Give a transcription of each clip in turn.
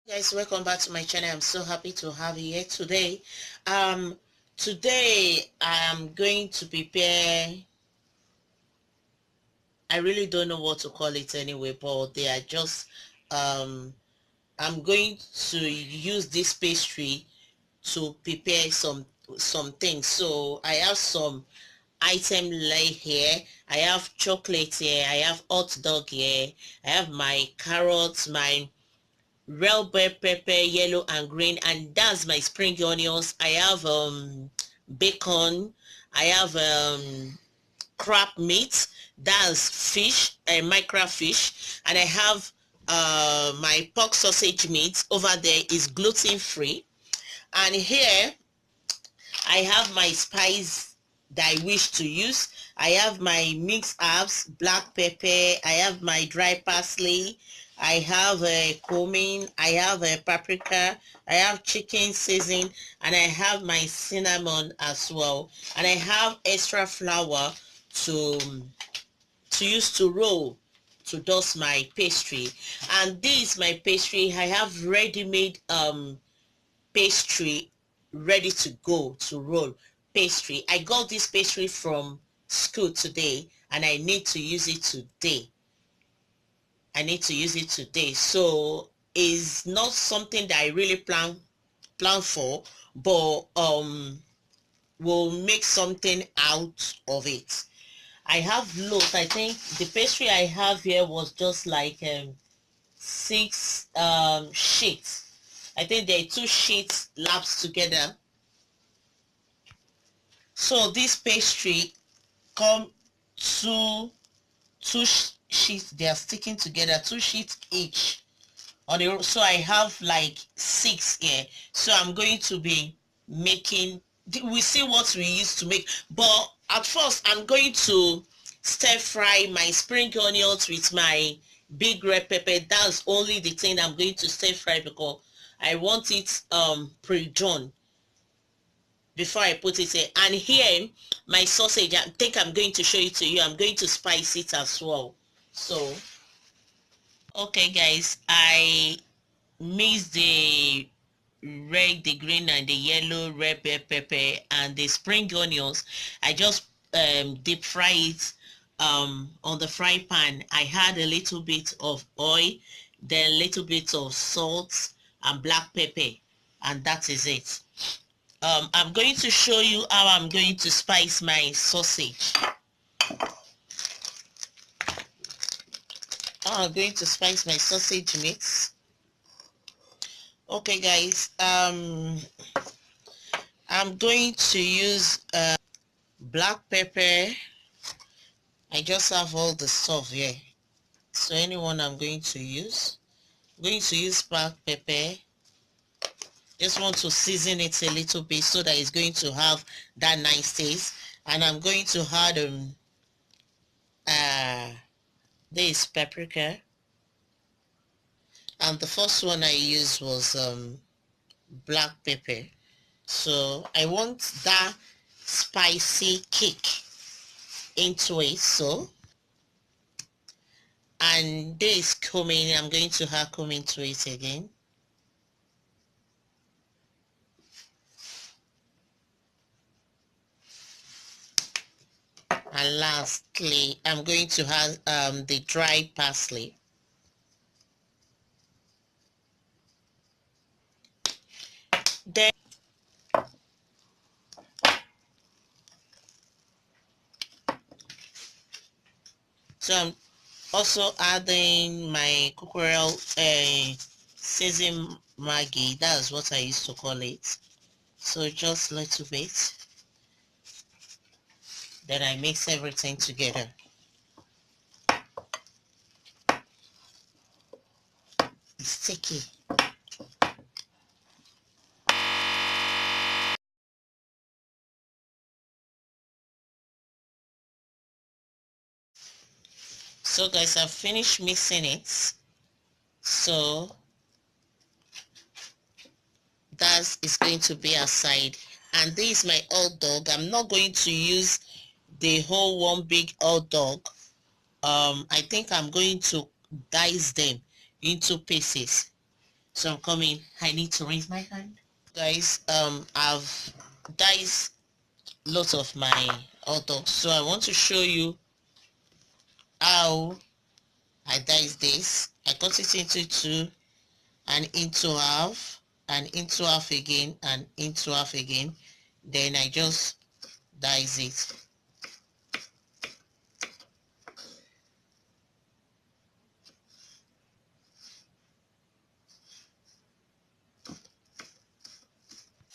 Guys, welcome back to my channel. I'm so happy to have you here today. Today I'm going to prepare, I really don't know what to call it anyway, but they are just I'm going to use this pastry to prepare some things. So I have some item lay here. I have chocolate here. I have hot dog here. I have my carrots, my real bell pepper, yellow and green, and that's my spring onions. I have bacon. I have crab meat, that's fish, microfish, and I have my pork sausage meat over there is gluten free. And here I have my spice that I wish to use. I have my mixed herbs, black pepper. I have my dry parsley. I have a cumin. I have a paprika. I have chicken seasoning, and I have my cinnamon as well. And I have extra flour to use to roll to dust my pastry. And this my pastry. I have ready-made pastry ready to go to roll pastry. I got this pastry from school today and I need to use it today. So it's not something that I really plan for, but we'll make something out of it. I have loads. I think the pastry I have here was just like 6 sheets. I think there are 2 sheets lapsed together. So this pastry come two sheets. They are sticking together, 2 sheets each on the. So I have like 6 here. So I'm going to be making. We see what we used to make, but at first I'm going to stir fry my spring onions with my big red pepper. That's only the thing I'm going to stir fry because I want it pre-done before I put it in. And here my sausage, I think I'm going to show it to you. I'm going to spice it as well. So okay guys, I mix the red, the green and the yellow red bell pepper and the spring onions. I just deep fry it on the fry pan. I add a little bit of oil, then a little bit of salt and black pepper, and that is it. I'm going to show you how I'm going to spice my sausage. I'm going to spice my sausage mix. Okay guys, I'm going to use black pepper. I just have all the stuff here. So anyone I'm going to use. I'm going to use black pepper. Just want to season it a little bit so that it's going to have that nice taste. And I'm going to add this paprika. And the first one I used was black pepper. So I want that spicy kick into it. So, and this cumin, I'm going to add cumin to it again. And lastly, I'm going to add the dry parsley. Then so I'm also adding my cockerel seasoned Maggi. That's what I used to call it. So just a little bit. Then I mix everything together. It's sticky. So guys, I've finished mixing it. So that is going to be aside. And this is my hot dog. I'm not going to use the whole one big hot dog. I think I'm going to dice them into pieces. So I'm coming. I need to raise my hand. Guys, I've diced lots of my hot dogs. So I want to show you how I dice this. I cut it into two and into half and into half again and into half again. Then I just dice it.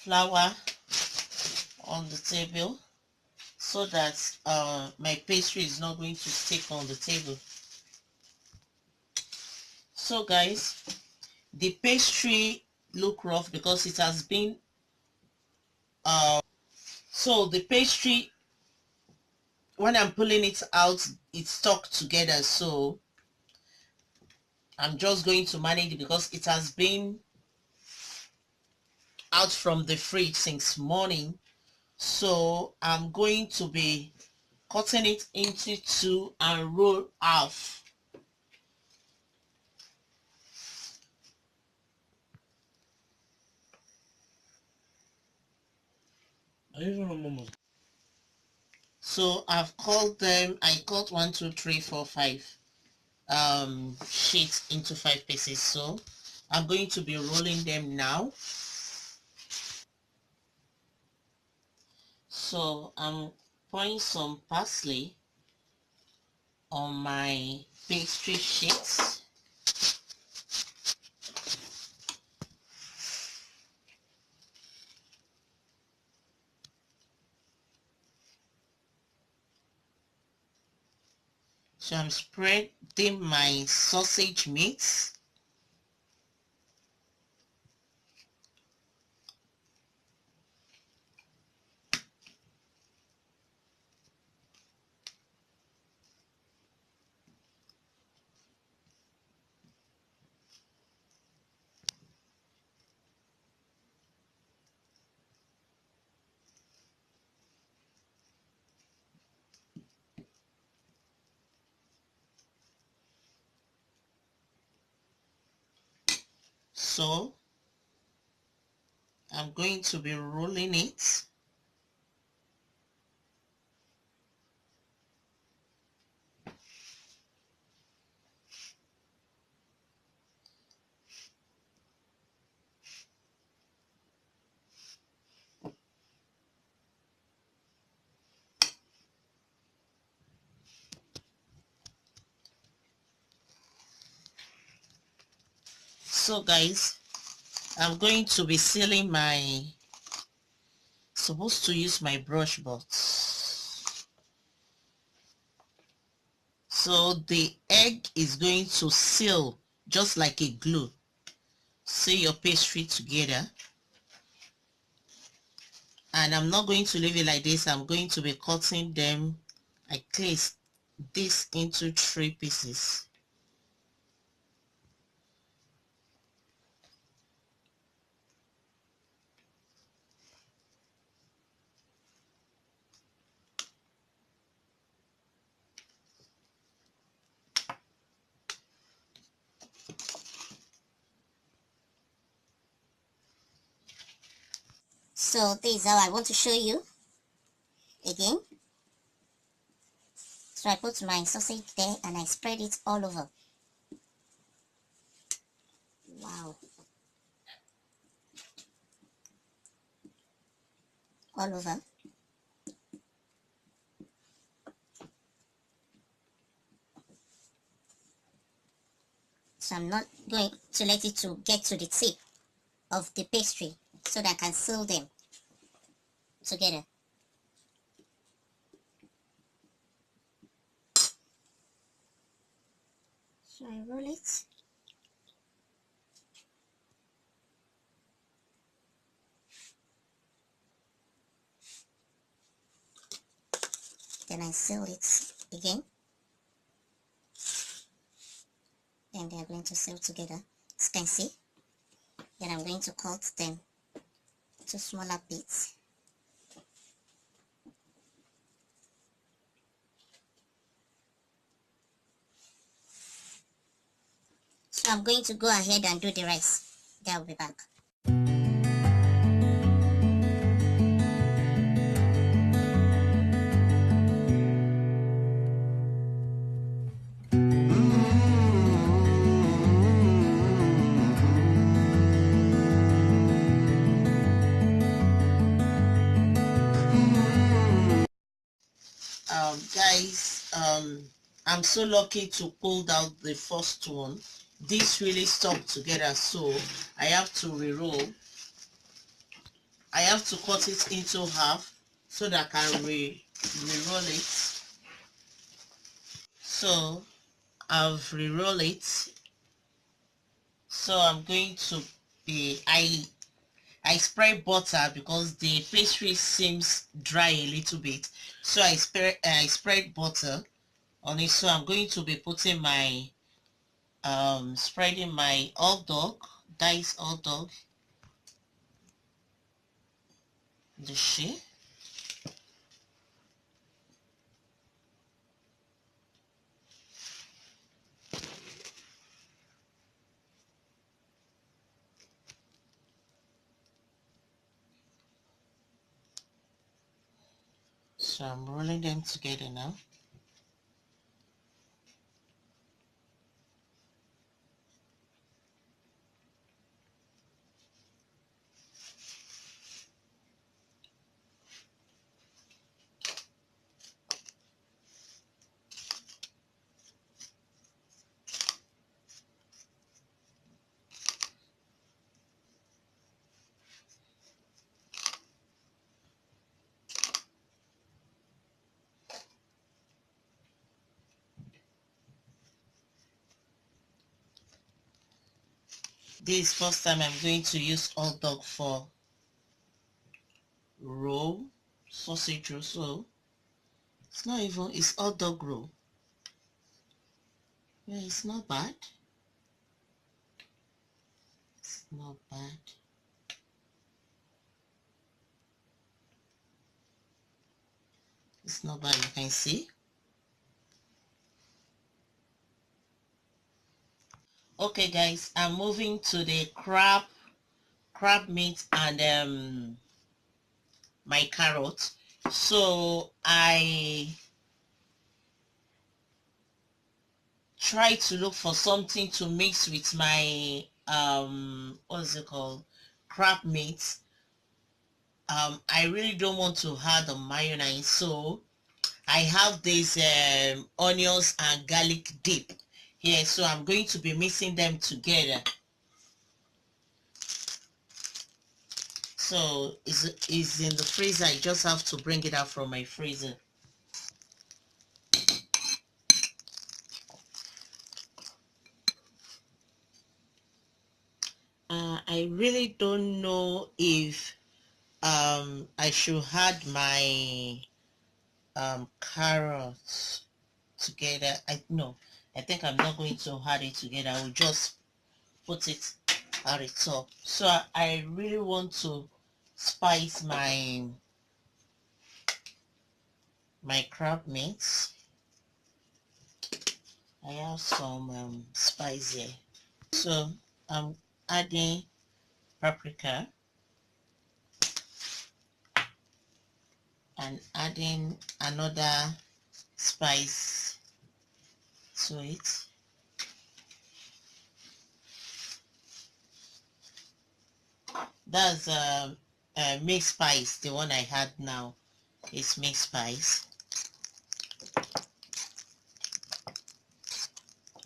Flour on the table so that my pastry is not going to stick on the table. So guys, the pastry look rough because it has been so the pastry, when I'm pulling it out, it's stuck together. So I'm just going to manage it because it has been out from the fridge since morning. So I'm going to be cutting it into two and roll half. So I've cut them. I cut 1, 2, 3, 4, 5 sheets into 5 pieces. So I'm going to be rolling them now. So I'm pouring some parsley on my pastry sheets. So I'm spreading my sausage meats. So I'm going to be rolling it. So guys, I'm going to be sealing my, supposed to use my brush, but so the egg is going to seal just like a glue. Seal your pastry together. And I'm not going to leave it like this. I'm going to be cutting them. I place this into 3 pieces. So this is how I want to show you again. So I put my sausage there and I spread it all over. Wow. All over. So I'm not going to let it to get to the tip of the pastry so that I can seal them together. So I roll it. Then I seal it again. Then they are going to seal together. As you can see. Then I'm going to cut them to smaller bits. So I'm going to go ahead and do the rest. Then I'll be back. Guys, I'm so lucky to pull out the first one. This really stuck together, so I have to re-roll. I have to cut it into half so that I can re-roll it. So I've re-roll it. So I'm going to be, I spread butter because the pastry seems dry a little bit. So I spread butter on it. So I'm going to be putting my spreading my hot dog, diced hot dog, the shape. So I'm rolling them together now. This is first time I'm going to use hot dog for roll, sausage roll. So it's not even, it's hot dog roll. Yeah, it's not bad. It's not bad. It's not bad, you can see. Okay guys, I'm moving to the crab meat and my carrot. So I try to look for something to mix with my what's it called, crab meat. I really don't want to add the mayonnaise, so I have this onions and garlic dip here, so I'm going to be mixing them together. So it's in the freezer. I just have to bring it out from my freezer. I really don't know if I should add my carrots together. I think I'm not going to add it together. I will just put it at the top. So I really want to spice my crab meat. I have some spice here. So I'm adding paprika and adding another spice to it. That's mixed spice. The one I had now is mixed spice.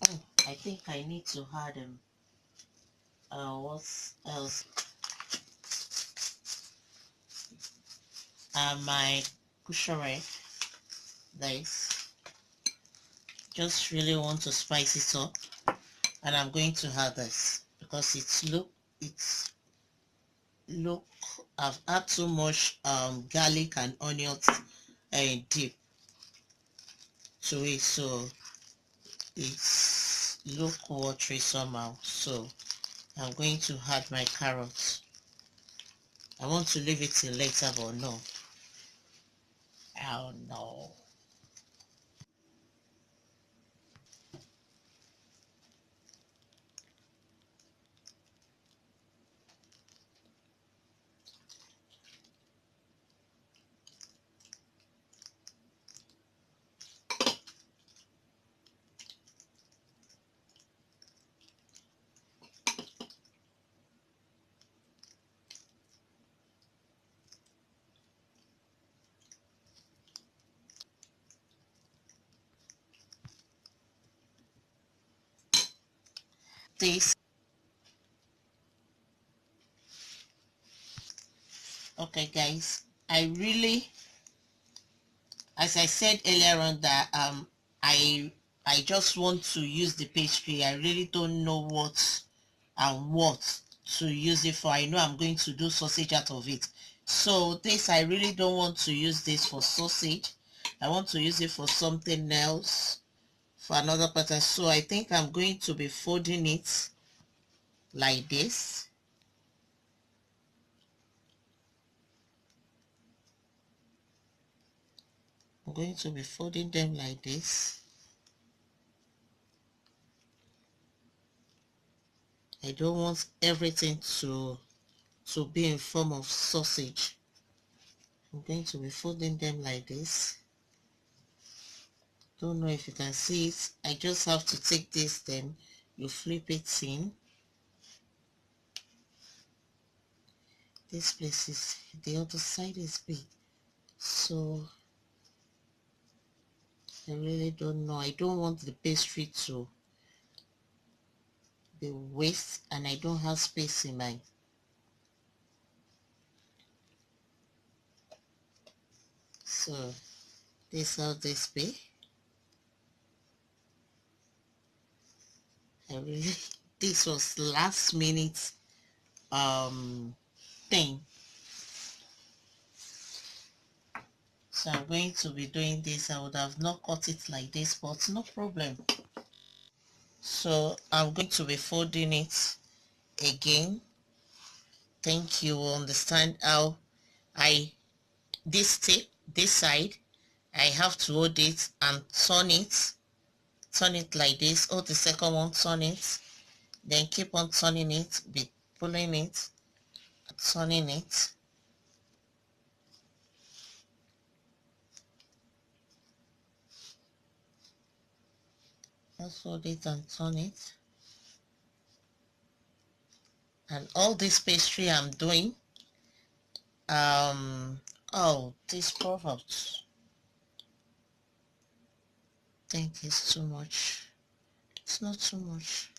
Oh, I think I need to add what else? My kushare. This. Just really want to spice it up, and I'm going to add this because look, I've had too much garlic and onions dip to it, so it's look watery somehow. So I'm going to add my carrots. I want to leave it till later, but no. Oh no. this. Okay guys, I really, as I said earlier on, that I just want to use the pastry. I really don't know what and what to use it for. I know I'm going to do sausage out of it. So this, I really don't want to use this for sausage. I want to use it for something else, for another pattern. So I think I'm going to be folding it like this. I'm going to be folding them like this. I don't want everything to be in form of sausage. I'm going to be folding them like this. Don't know if you can see it. I just have to take this, then you flip it in. This place is, the other side is big, so I really don't know. I don't want the pastry to be waste, and I don't have space in my, so this how this be. I really this was last minute thing, so I'm going to be doing this. I would have not cut it like this, but no problem. So I'm going to be folding it again. Think you will understand how I, this tip, this side, I have to hold it and turn it like this. Hold the second one, turn it, then keep on turning it, be pulling it, turning it. Just hold it and turn it. And all this pastry I'm doing, oh, this product, I think it's too much. It's not too much.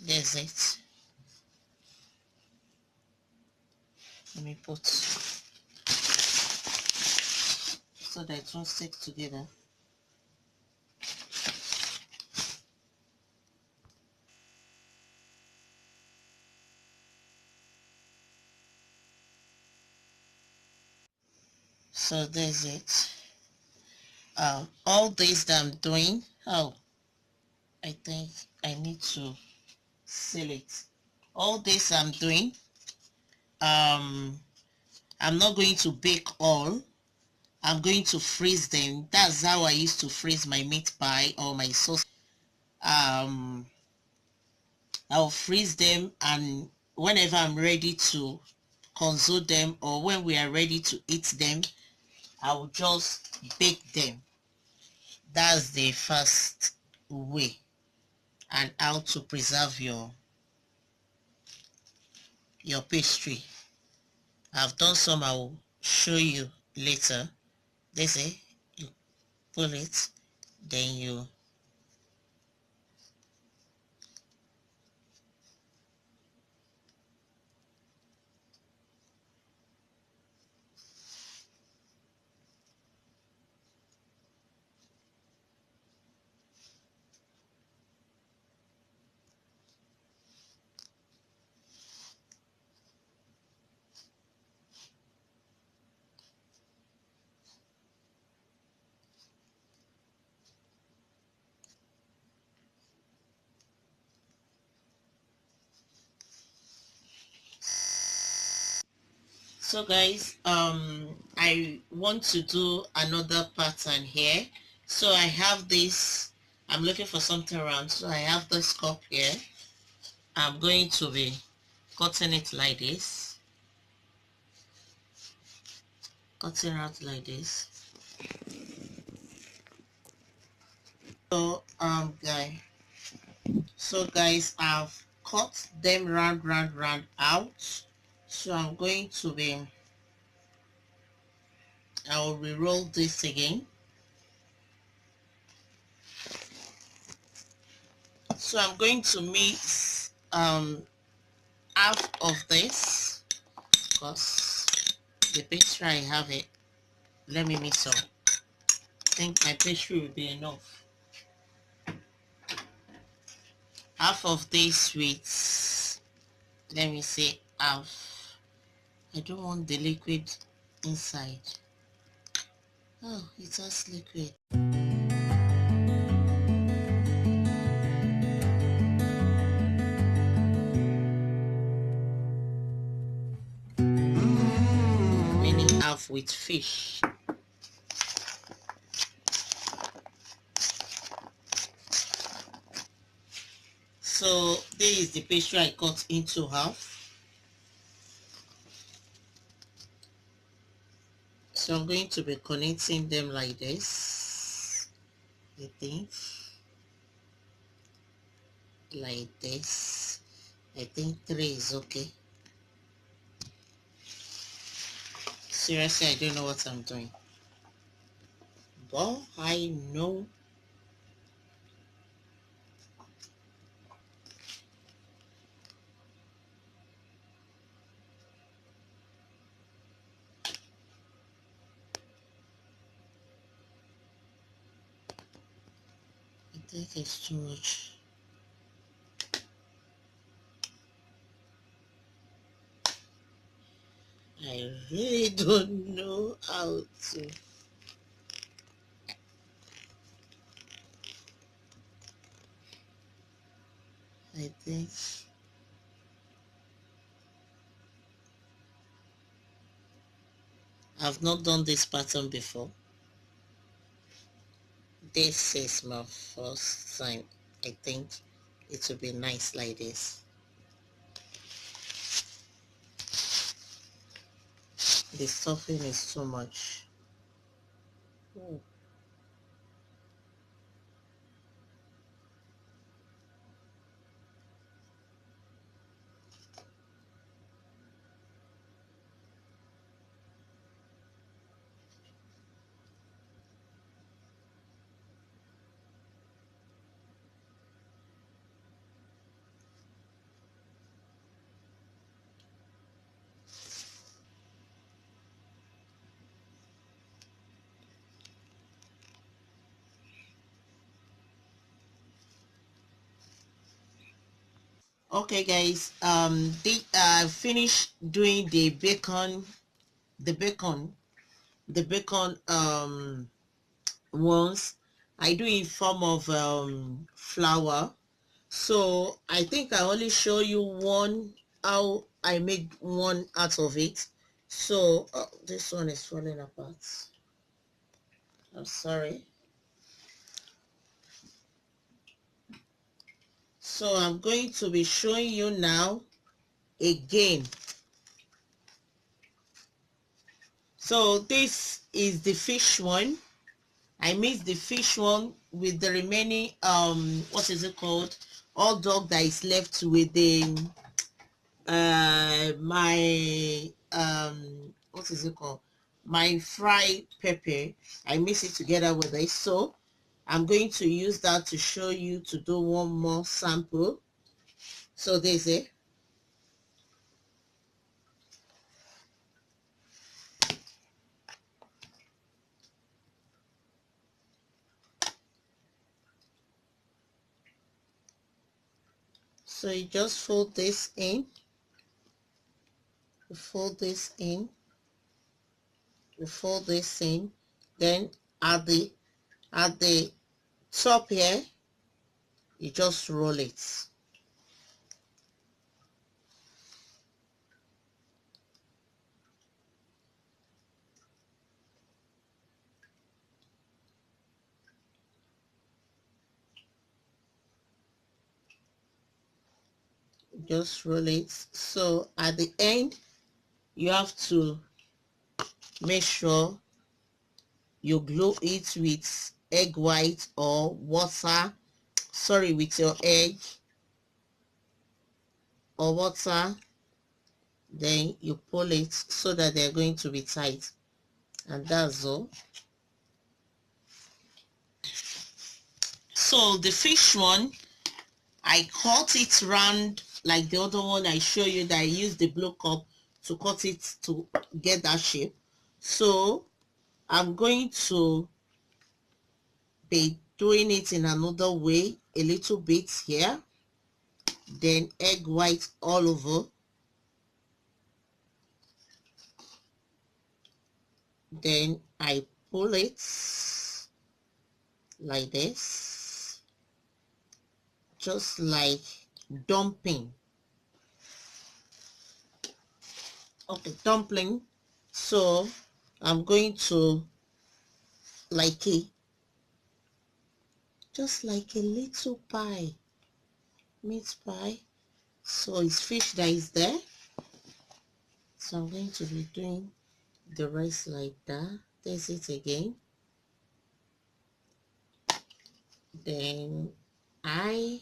There's it. Let me put so that it won't stick together. So there's it. All this that I'm doing, oh, I think I need to seal it. All this I'm doing, um, I'm not going to bake all. I'm going to freeze them. That's how I used to freeze my meat pie or my sauce. Um, I'll freeze them, and whenever I'm ready to consume them, or when we are ready to eat them, I'll just bake them. That's the first way, and how to preserve your pastry. I've done some, I will show you later. They say you pull it, then you, so guys, I want to do another pattern here. So I have this, I'm looking for something round, so I have this cup here. I'm going to be cutting it like this, cutting out like this. So guys, I've cut them round out. So I'm going to be, I'll re-roll this again. So I'm going to mix half of this, because the pastry I have it. Let me mix up. I think my pastry will be enough. Half of this with, let me say half. I don't want the liquid inside. Oh, it has liquid. Meaning half with fish. So this is the pastry I cut into half. So I'm going to be connecting them like this. I think like this. I think 3 is okay. Seriously, I don't know what I'm doing, but I know. I think it's too much. I really don't know how to. I think I've not done this pattern before. This is my first time. I think it will be nice like this. The stuffing is too much. Oh. Okay guys, I finished doing the bacon ones. I do in form of flour. So I think I only show you one, how I made one out of it. So this one is falling apart. I'm sorry. So I'm going to be showing you now again. So this is the fish one. I mixed the fish one with the remaining what is it called, hot dog that is left with the my what is it called, my fried pepper. I mix it together with it. So I'm going to use that to show you to do one more sample. So there's it. So you just fold this in, you fold this in, you fold this in, then at the top here, you just roll it. Just roll it. So at the end, you have to make sure you glue it with egg white or water, sorry, with your egg or water, then you pull it so that they're going to be tight, and that's all. So the fish one, I cut it round like the other one I show you, that I used the blue cup to cut it to get that shape. So I'm going to be doing it in another way, a little bit here, then egg white all over, then I pull it like this, just like dumpling. Okay, dumpling. So I'm going to, like a, just like a little pie, meat pie. So it's fish that is there, so I'm going to be doing the rest like that. There's it again. Then I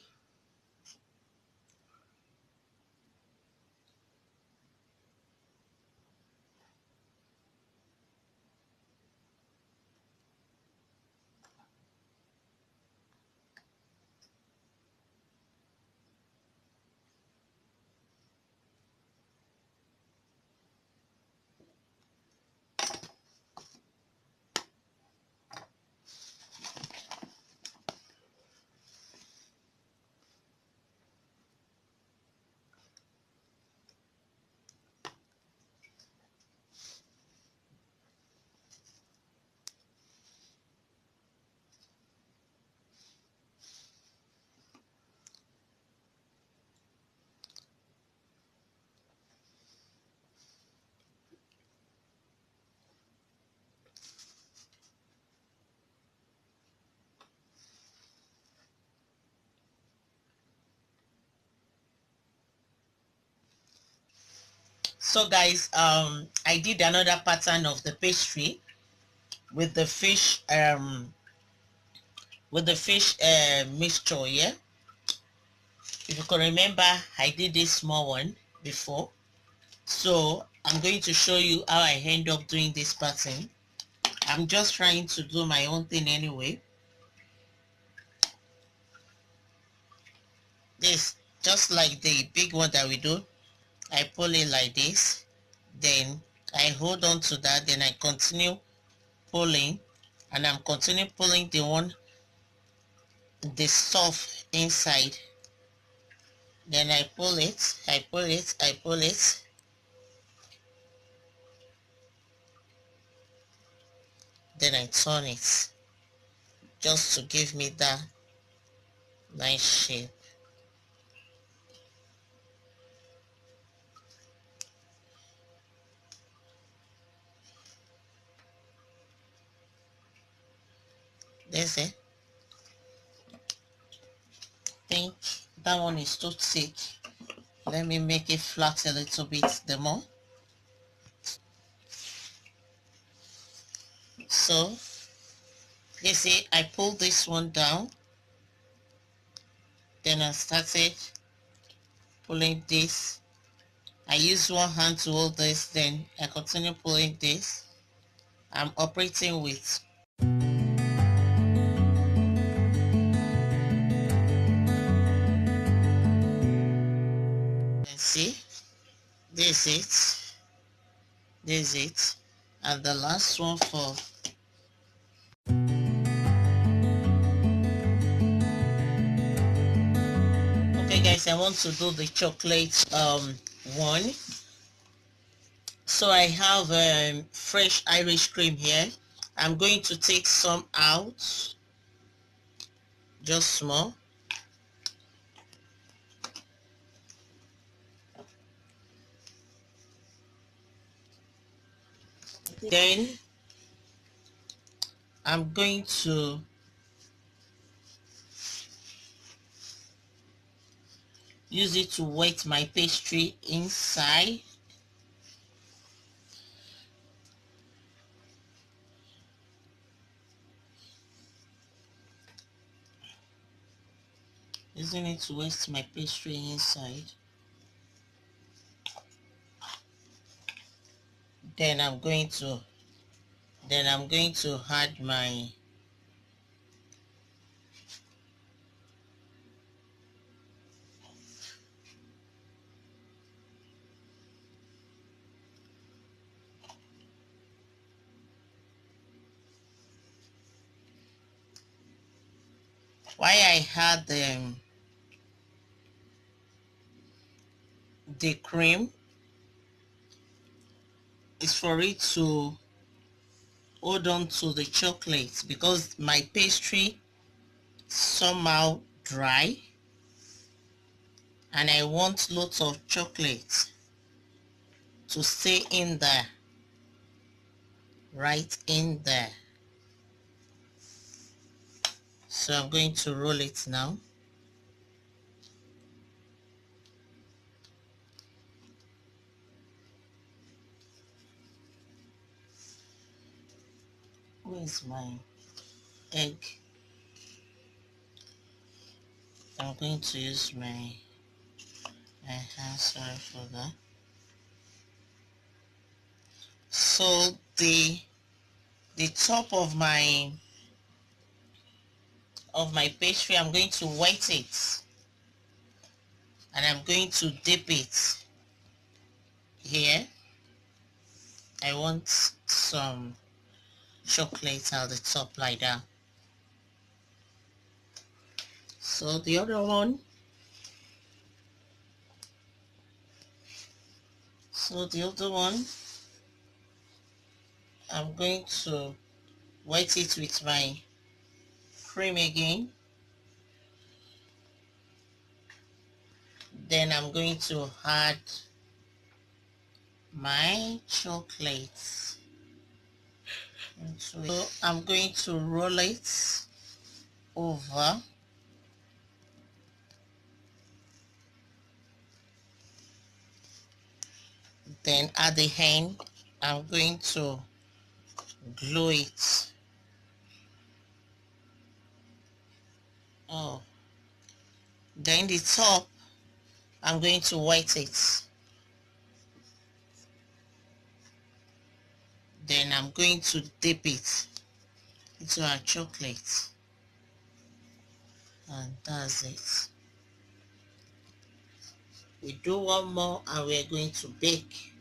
So guys, I did another pattern of the pastry with the fish mixture. Yeah, if you can remember, I did this small one before, so I'm going to show you how I end up doing this pattern. I'm just trying to do my own thing anyway. This, just like the big one that we do, I pull it like this, then I hold on to that, then I continue pulling, and I'm continue pulling the stuff inside, then I pull it, I pull it, I pull it, then I turn it, just to give me that nice shape. That's it. I think that one is too thick. Let me make it flat a little bit the more. So you see, I pulled this one down, then I started pulling this. I use one hand to hold this, then I continue pulling this. I'm operating with, and see, this is it, this is it, and the last one for, okay guys, I want to do the chocolate one. So I have fresh Irish cream here. I'm going to take some out, just small. Then I'm going to use it to wet my pastry inside. Using it to wet my pastry inside. Then I'm going to add my why I had the cream is for it to hold on to the chocolate, because my pastry somehow dry and I want lots of chocolate to stay in there, right in there. So I'm going to roll it now. Where's my egg? I'm going to use my hand, sorry for that. So the top of my pastry, I'm going to wet it and I'm going to dip it here. I want some chocolate at the top like that. So the other one, I'm going to wet it with my cream again. Then I'm going to add my chocolate. So I'm going to roll it over. Then at the end, I'm going to glue it. Oh, then the top, I'm going to wet it. Then I'm going to dip it into our chocolate. And that's it. We do one more and we're going to bake.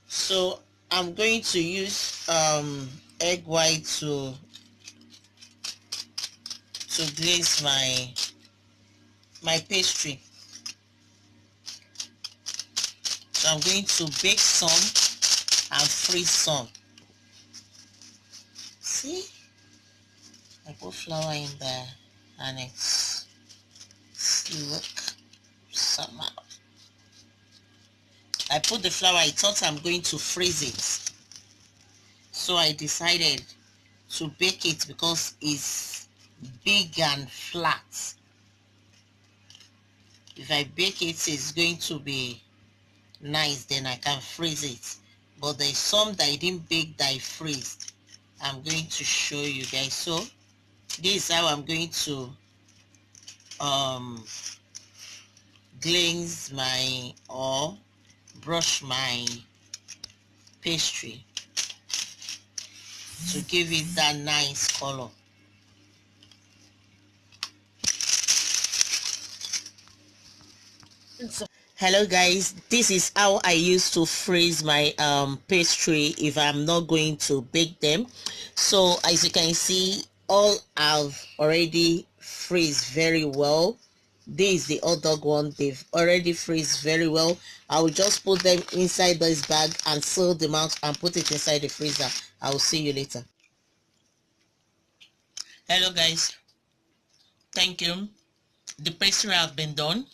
So I'm going to use egg white to glaze my pastry. So I'm going to bake some and freeze some. See, I put flour in there and it's look somehow. I put the flour, I thought I'm going to freeze it. So I decided to bake it because it's big and flat. If I bake it, it's going to be nice, then I can freeze it. But there's some that I didn't bake that I freezed. I'm going to show you guys. So this is how I'm going to glaze my or brush my pastry to give it that nice color. Hello guys, this is how I used to freeze my pastry if I'm not going to bake them. So as you can see, all I've already freeze very well. This is the hot dog one, they've already freeze very well. I will just put them inside this bag and seal them out and put it inside the freezer. I will see you later. Hello guys, thank you. The pastry has been done.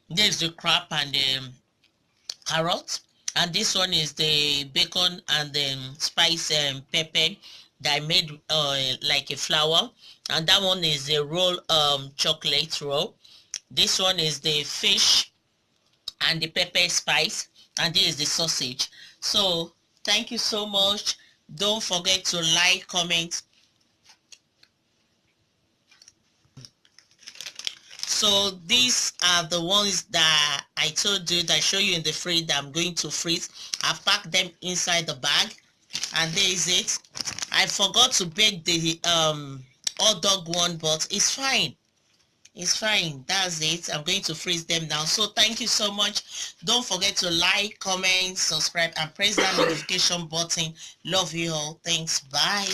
This is the crab and the carrot, and this one is the bacon and the spice pepper that I made like a flour, and that one is the roll chocolate roll. This one is the fish and the pepper spice, and this is the sausage. So thank you so much. Don't forget to like, comment. So So these are the ones that I told you, that I show you in the fridge, that I'm going to freeze. I've packed them inside the bag, and there is it. I forgot to bake the hot dog one, but it's fine. It's fine. That's it. I'm going to freeze them now. So thank you so much. Don't forget to like, comment, subscribe, and press that notification button. Love you all. Thanks. Bye.